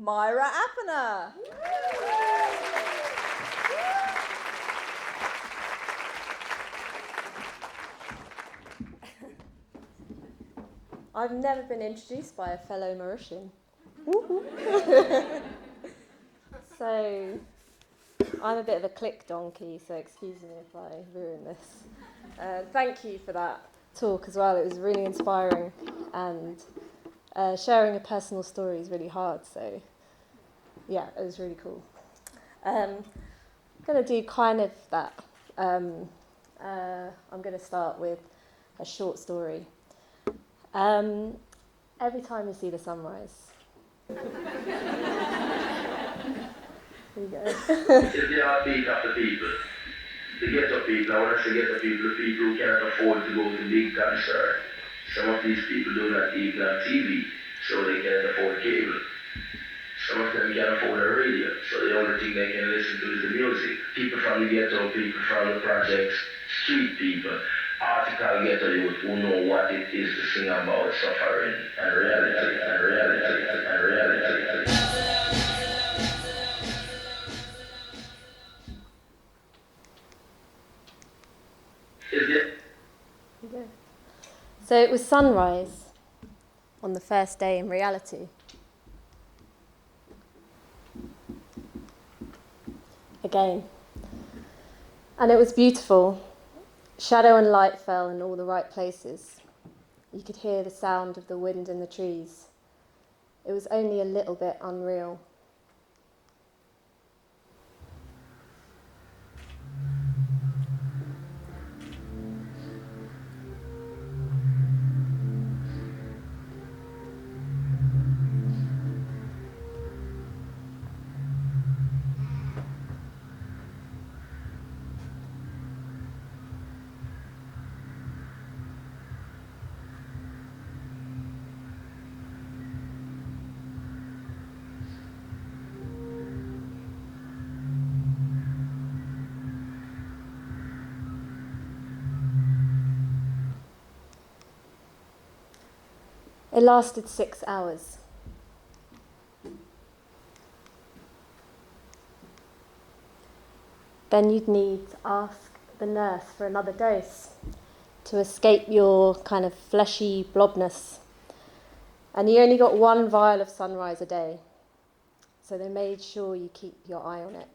Myra Appannah. I've never been introduced by a fellow Mauritian. So, I'm a bit of a click donkey, so excuse me if I ruin this. Thank you for that talk as well. It was really inspiring, and sharing a personal story is really hard, so yeah, it was really cool. I'm going to do kind of that. I'm going to start with a short story. Every time you see the sunrise. There you go. If they are beat up the people, the ghetto people, I want to say ghetto people, the people who cannot afford to go to big concert. Some of these people do not even have TV, so they can't afford cable. Some of them can't afford a radio, so the only thing they can listen to is the music. People from the ghetto, people from the projects, street people, article ghetto youth who know what it is to sing about suffering and reality and reality and reality. So it was sunrise on the first day in reality. Again. And it was beautiful. Shadow and light fell in all the right places. You could hear the sound of the wind in the trees. It was only a little bit unreal. It lasted 6 hours. Then you'd need to ask the nurse for another dose to escape your kind of fleshy blobness. And you only got 1 vial of sunrise a day, so they made sure you keep your eye on it.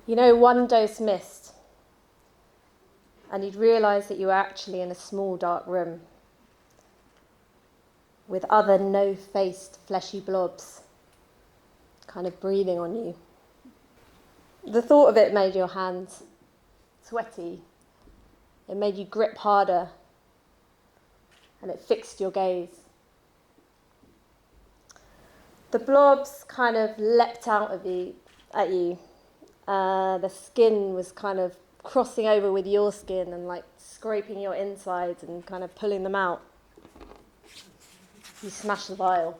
You know, 1 dose missed, and you'd realise that you were actually in a small dark room with other no-faced fleshy blobs kind of breathing on you. The thought of it made your hands sweaty. It made you grip harder, and it fixed your gaze. The blobs kind of leapt out at you. The skin was kind of crossing over with your skin and like scraping your insides and kind of pulling them out. You smashed the vial.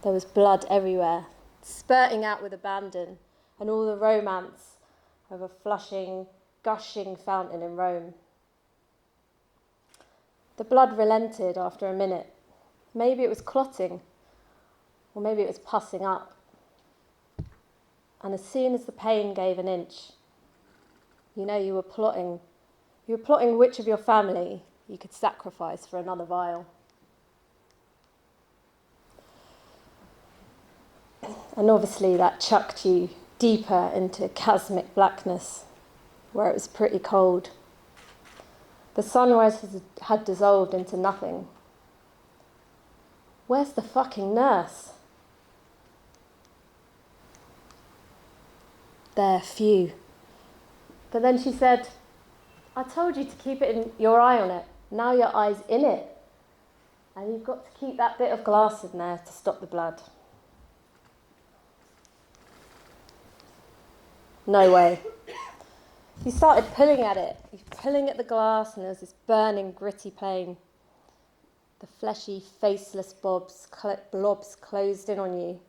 There was blood everywhere, spurting out with abandon, and all the romance of a flushing, gushing fountain in Rome. The blood relented after a minute. Maybe it was clotting, or maybe it was pussing up. And as soon as the pain gave an inch, you know you were plotting which of your family you could sacrifice for another vial. And obviously that chucked you deeper into chasmic blackness, where it was pretty cold. The sunrise had dissolved into nothing. Where's the fucking nurse? There, few. But then she said, I told you to keep your eye on it. Now your eye's in it. And you've got to keep that bit of glass in there to stop the blood. No way. You started pulling at it. You're pulling at the glass, and there was this burning, gritty pain. The fleshy, faceless blobs closed in on you.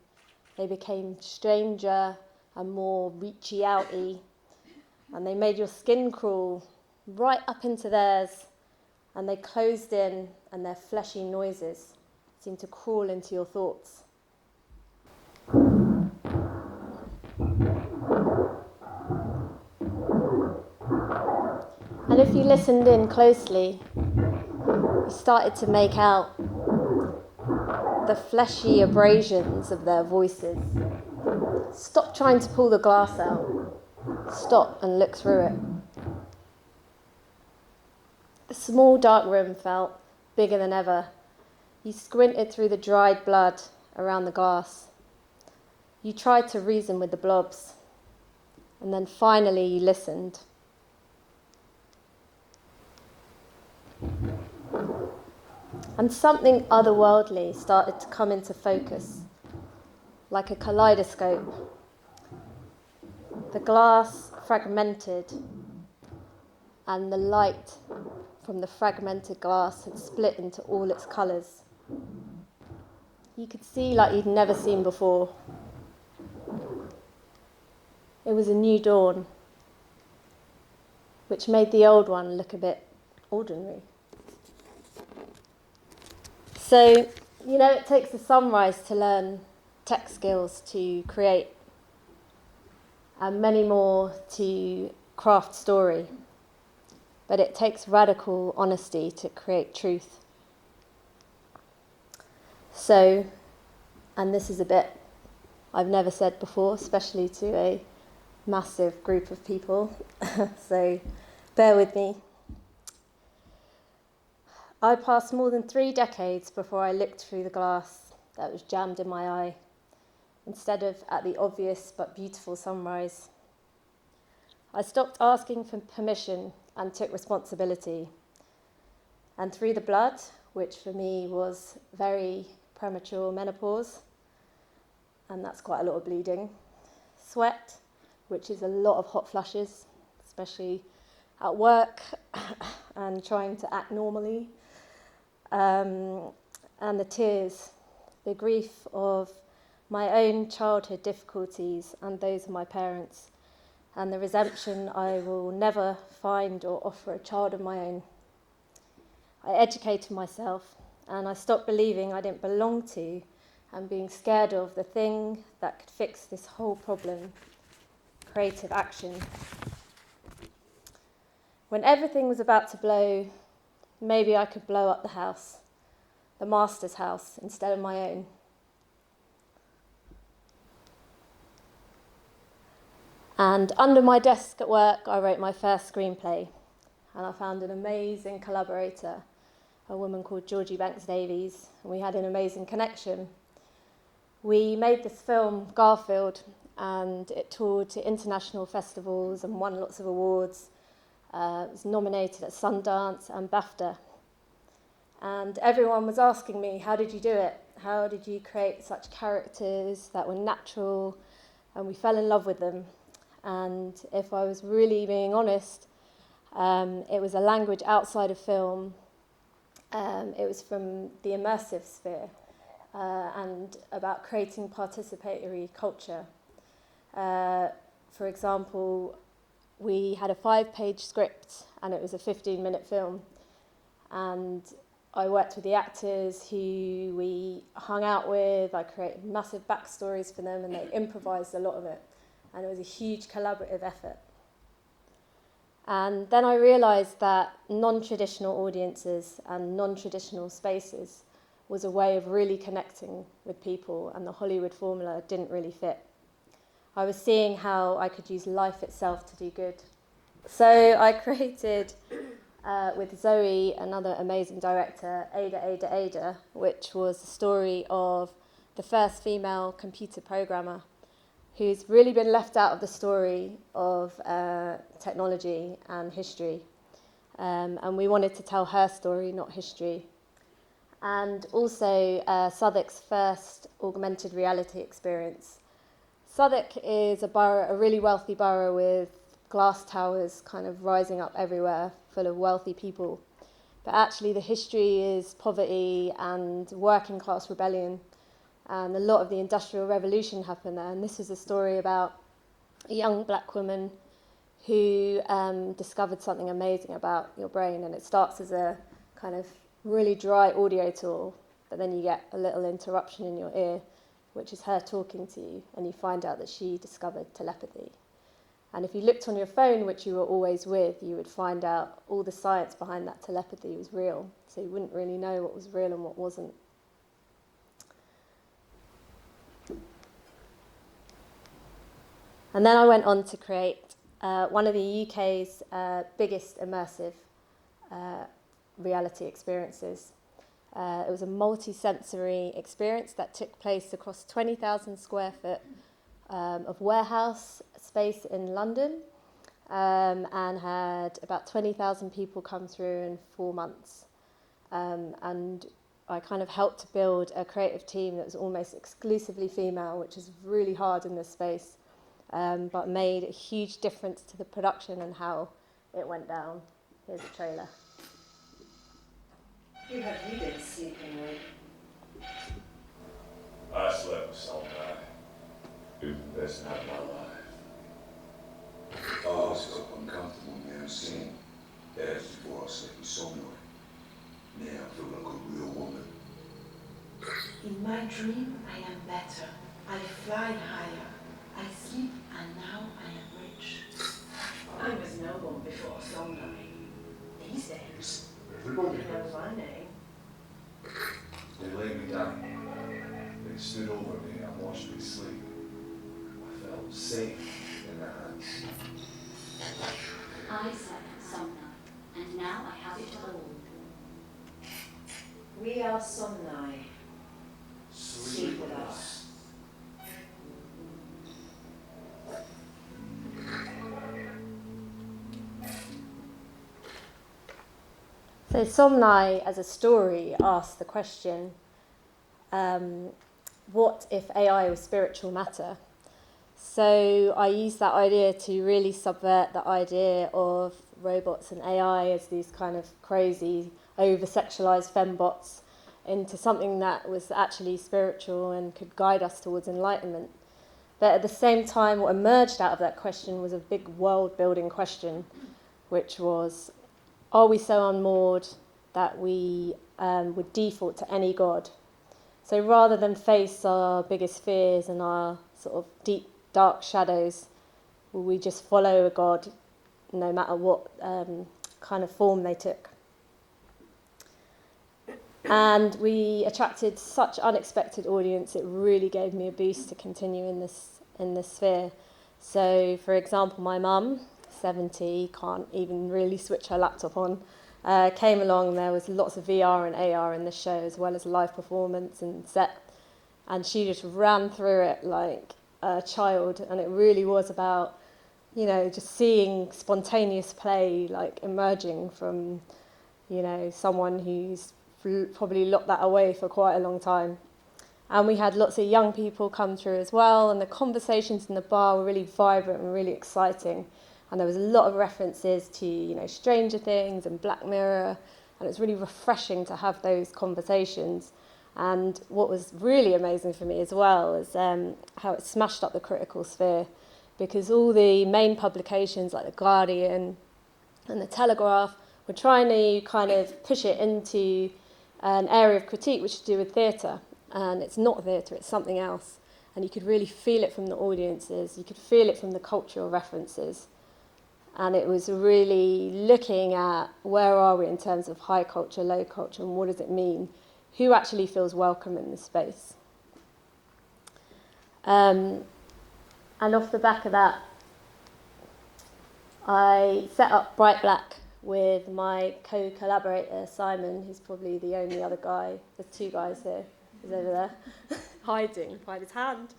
They became stranger and more reachy-outy, and they made your skin crawl right up into theirs, and they closed in, and their fleshy noises seemed to crawl into your thoughts. And if you listened in closely, you started to make out the fleshy abrasions of their voices. Stop trying to pull the glass out. Stop and look through it. The small dark room felt bigger than ever. You squinted through the dried blood around the glass. You tried to reason with the blobs. And then finally you listened. And something otherworldly started to come into focus, like a kaleidoscope. The glass fragmented, and the light from the fragmented glass had split into all its colours. You could see like you'd never seen before. It was a new dawn, which made the old one look a bit ordinary. So, it takes a sunrise to learn tech skills to create, and many more to craft story. But it takes radical honesty to create truth. So, and this is a bit I've never said before, especially to a massive group of people, so bear with me. I passed more than 3 decades before I looked through the glass that was jammed in my eye, instead of at the obvious but beautiful sunrise. I stopped asking for permission and took responsibility. And through the blood, which for me was very premature menopause, and that's quite a lot of bleeding, sweat, which is a lot of hot flushes, especially at work and trying to act normally, and the tears, the grief of my own childhood difficulties and those of my parents, and the resentment I will never find or offer a child of my own. I educated myself, and I stopped believing I didn't belong to and being scared of the thing that could fix this whole problem: creative action. When everything was about to blow, maybe I could blow up the house, the master's house, instead of my own. And under my desk at work, I wrote my first screenplay, and I found an amazing collaborator, a woman called Georgie Banks-Davies, and we had an amazing connection. We made this film, Garfield, and it toured to international festivals and won lots of awards. It was nominated at Sundance and BAFTA. And everyone was asking me, how did you do it? How did you create such characters that were natural? And we fell in love with them. And if I was really being honest, it was a language outside of film. It was from the immersive sphere and about creating participatory culture. For example, we had a 5-page script and it was a 15-minute film. And I worked with the actors who we hung out with. I created massive backstories for them and they improvised a lot of it. And it was a huge collaborative effort. And then I realised that non-traditional audiences and non-traditional spaces was a way of really connecting with people, and the Hollywood formula didn't really fit. I was seeing how I could use life itself to do good. So I created, with Zoe, another amazing director, Ada, which was the story of the first female computer programmer who's really been left out of the story of technology and history. And we wanted to tell her story, not history. And also Southwark's first augmented reality experience. Southwark is a borough, a really wealthy borough with glass towers kind of rising up everywhere, full of wealthy people. But actually the history is poverty and working class rebellion. And a lot of the Industrial Revolution happened there. And this is a story about a young black woman who discovered something amazing about your brain. And it starts as a kind of really dry audio tour, but then you get a little interruption in your ear, which is her talking to you, and you find out that she discovered telepathy. And if you looked on your phone, which you were always with, you would find out all the science behind that telepathy was real, so you wouldn't really know what was real and what wasn't. And then I went on to create one of the UK's biggest immersive reality experiences. It was a multi-sensory experience that took place across 20,000 square foot of warehouse space in London, and had about 20,000 people come through in 4 months. And I kind of helped to build a creative team that was almost exclusively female, which is really hard in this space, but made a huge difference to the production and how it went down. Here's a trailer. Who have you been sleeping with? I slept with some guy. He was the best night of my life. I always felt uncomfortable in the skin. That's before I slept with someone. Now I feel like a real woman. In my dream, I am better. I fly higher. I sleep, and now I am rich. I was no one before sunlight. These days, Everybody they know my name. They laid me down. They stood over me and watched me sleep. I felt safe in their hands. I slept with Somna, and now I have it all. We are Somnai. Sleep with us. So Somnai, as a story, asks the question, what if AI was spiritual matter? So I use that idea to really subvert the idea of robots and AI as these kind of crazy, over-sexualized fembots into something that was actually spiritual and could guide us towards enlightenment. But at the same time, what emerged out of that question was a big world-building question, which was, are we so unmoored that we would default to any god? So rather than face our biggest fears and our sort of deep, dark shadows, will we just follow a god no matter what kind of form they took? And we attracted such unexpected audience, it really gave me a boost to continue in this sphere. So, for example, my mum, 70, can't even really switch her laptop on, came along. There was lots of VR and AR in the show, as well as live performance and set, and she just ran through it like a child. And it really was about, you know, just seeing spontaneous play like emerging from, you know, someone who's probably locked that away for quite a long time. And we had lots of young people come through as well, and the conversations in the bar were really vibrant and really exciting. And there was a lot of references to, you know, Stranger Things and Black Mirror, and it's really refreshing to have those conversations. And what was really amazing for me as well is how it smashed up the critical sphere, because all the main publications like The Guardian and The Telegraph were trying to kind of push it into an area of critique which is to do with theatre. And it's not theatre, it's something else. And you could really feel it from the audiences, you could feel it from the cultural references. And it was really looking at where are we in terms of high culture, low culture, and what does it mean? Who actually feels welcome in this space? And off the back of that, I set up BrightBlack with my co-collaborator, Simon, who's probably the only other guy. There's two guys here. He's over there, hiding behind his hand.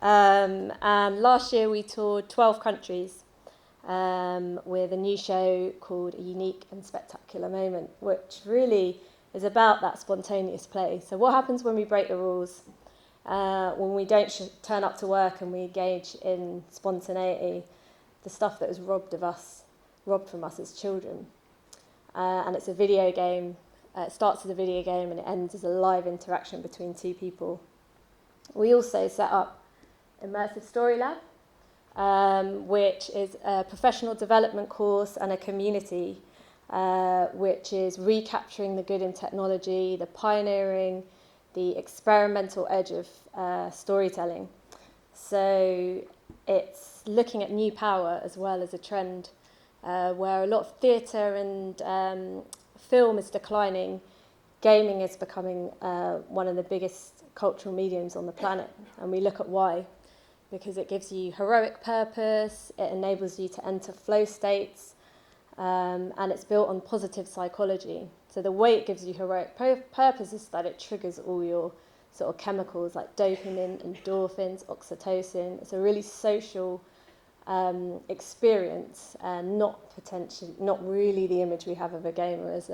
And last year we toured 12 countries with a new show called A Unique and Spectacular Moment, which really is about that spontaneous play. So what happens when we break the rules, when we don't turn up to work and we engage in spontaneity, the stuff that was robbed from us as children. And it's a video game. It starts as a video game and it ends as a live interaction between two people. We also set up Immersive Story Lab, which is a professional development course and a community which is recapturing the good in technology, the pioneering, the experimental edge of storytelling. So it's looking at new power as well as a trend where a lot of theatre and film is declining. Gaming is becoming one of the biggest cultural mediums on the planet, and we look at why. Because it gives you heroic purpose, it enables you to enter flow states, and it's built on positive psychology. So the way it gives you heroic purpose is that it triggers all your sort of chemicals like dopamine, endorphins, oxytocin. It's a really social experience, and not really the image we have of a gamer as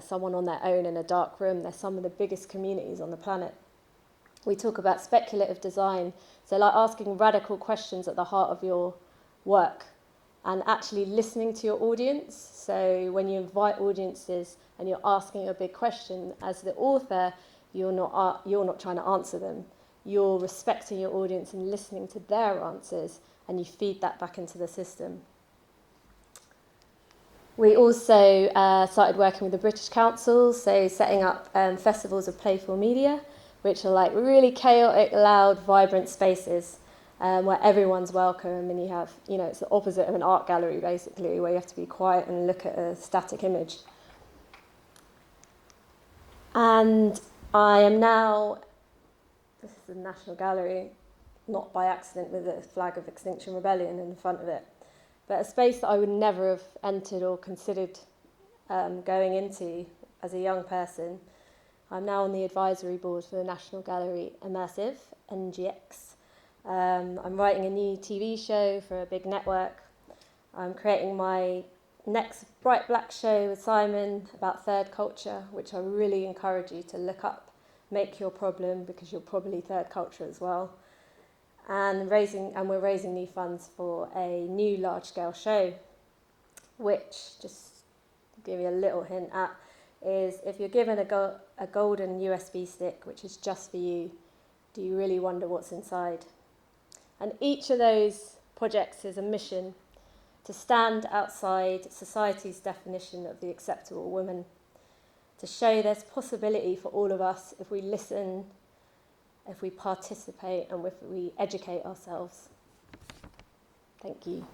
someone on their own in a dark room. They're some of the biggest communities on the planet. We talk about speculative design, so like asking radical questions at the heart of your work and actually listening to your audience. So when you invite audiences and you're asking a big question, as the author, you're not trying to answer them. You're respecting your audience and listening to their answers, and you feed that back into the system. We also started working with the British Council, so setting up festivals of playful media, which are like really chaotic, loud, vibrant spaces where everyone's welcome, and you have, it's the opposite of an art gallery basically, where you have to be quiet and look at a static image. And I am now, this is the National Gallery, not by accident with a flag of Extinction Rebellion in the front of it, but a space that I would never have entered or considered going into as a young person. I'm now on the advisory board for the National Gallery Immersive, NGX. I'm writing a new TV show for a big network. I'm creating my next BrightBlack show with Simon about third culture, which I really encourage you to look up. Make your problem, because you're probably third culture as well. And we're raising new funds for a new large-scale show, which, just to give you a little hint at, is if you're given a golden USB stick, which is just for you, do you really wonder what's inside? And each of those projects is a mission to stand outside society's definition of the acceptable woman, to show there's possibility for all of us if we listen, if we participate, and if we educate ourselves. Thank you.